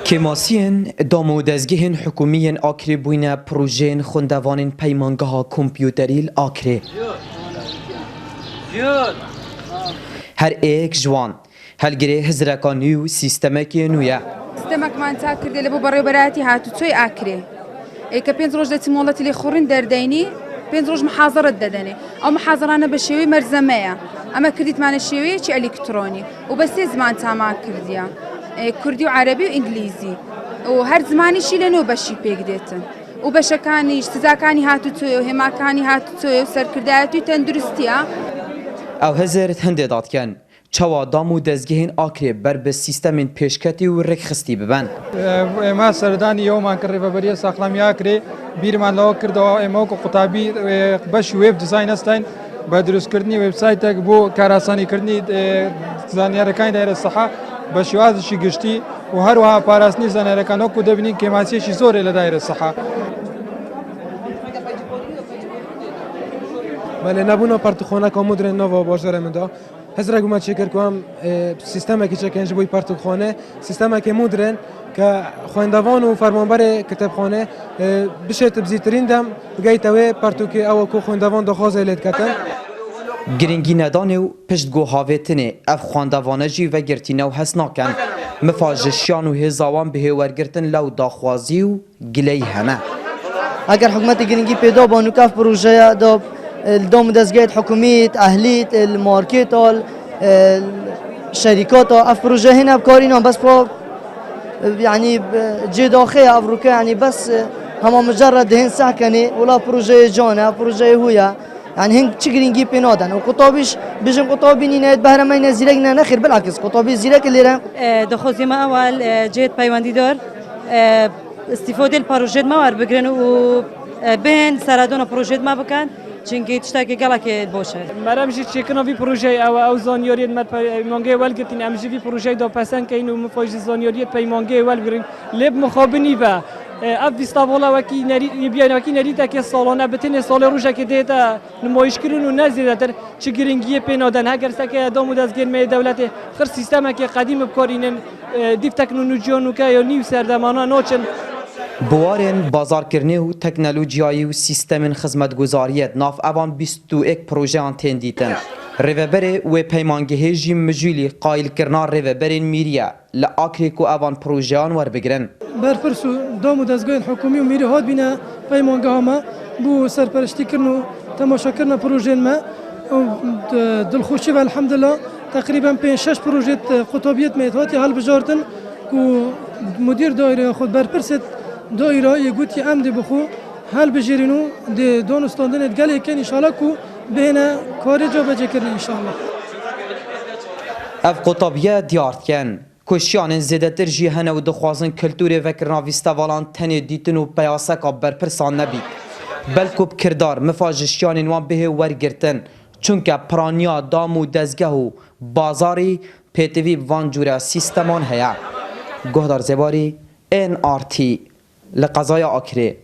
کماسین دامودزگهن حکومیین آکری بوینه پروژین خوندوانین پیمانگاه کمپیوتریل آکری هر ایک جوان هلگره هزرکانی و سیستمکی نویه سیستمک من تا کرده لبو برای برایتی هاتو توی آکری که 5 روز دتی مولتی لی خورین دردینی 5 روز محاضرات دادني او محاضرانه بشوي مرزميه اما كرديت معنا الشوي شي الكتروني وبس زمان تاع كرديا كردي وعربي وانجليزي وهر زماني شي لنو بشي بيقديتن وبشكاني استزاكاني هاتو توي وهما كاني هاتو توي وسر كرداتو تندرستيا او هزرت هنده داد کن چوا دامو دزگهین آکری بر به سیستمین پیشکتی و رکخستی ببن ما سردانی یوم کری و بریه ساخلامی آکری بیر من لو کرد و اموک قطابی باش ویب دیزاین استین با درست کردنی ویب سایت تک بو کاراسانی کردنی زانیارکان دایر الصحه باش وازشی گشتی و هر وها پاراسنی زانیارکانو کو دبنی کماسیشی زور ال دایر الصحه بله نبونا پارتخانه کامودر نوا بازار مندا هزار گومت شکر کوام سیستمی که چکنج بوی پارتخانه سیستمی که مدرن که خواندوان و فرمانبر کتابخانه بشه تبزیترین دم بگی توی پارتوکی او کو خواندوان دخواست لید کتن گرینگی ندانه و پشتگو هاویتنه اف خواندوانه جی و گرتینه و حس ناکن مفاجشیان و هزاوان به ورگرتن لو داخوازی و گلی هنه اگر حکومت گرینگی پیدا بانو کف پروژه داب الدوم دزگیت حکومیت اهلیت المارکت الشركات اف بروجه هنا بكارينا بس يعني جي داخل افريقيا يعني بس هم مجرد هن سكني ولا بروجه جانا بروجه هويا يعني هن تشغرينجي بينادن وقطابيش بيجن قطابي نيت بهرمين زيرقنا نخير بالعكس قطابي زيرك اللي راه دخوزي ما اول جيت بايواندي دور استفاده البروجه ما ور بگرن و بين سرادون بروجه ما بكن چنگی تشتاکی گلا که باشه. مرا میشه چیکن وی پروژه او زانیاریت مت پیمانگه ول گرتین امجی وی پروژه دا پسند که اینو مفاج زانیاریت پیمانگه ول گرین لب مخابنی و اف بیستاولا وکی نری بیان وکی نری تا که سالانه بتن سال روزه که دیتا نمایش کردن و نزیده تر چگرینگی پینادن اگر سکه دامو دزگیر می دولت خر سیستم که قدیم بکارینن دیف تکنولوژیانو که یا نیو سردمانه نوچن بوارن بازارکردنی و تکنولوژیایی و سیستم خدمتگزاریت ناف اوان 21 پروژه آن تندیتن ریوبر و پیمانگه جی مجولی قایل کرنا ریوبرین میریا لآکری کو اوان پروژه آن ور بگرن برپرسو دامو دزگاه حکومی و میری هاد بینه پیمانگه ما بو سرپرشتی کرنو تماشا کرنا پروژه ما دلخوشی و الحمدلله تقریبا 5-6 پروژه قطابیت میتواتی حل بجارتن کو مدیر دایره خود برپرست دایره یگوتی امد بخو حل بجرینو د دانستاندن گله کن ان شاء الله کو بهنه کار جا بجه کردن ان شاء الله اف قطابیه دیارت کن کشیان زیده تر جیهنه و دخوازن کلتور وکرنا ویستوالان تنه دیتن و پیاسک برپرسان نبید بلکو بکردار مفاجشیان وان به ورگرتن چونکه پرانیا دامو دزگه و بازاری پیتوی وان جوره سیستمان هیا گهدار زباری NRT لقضايا آکری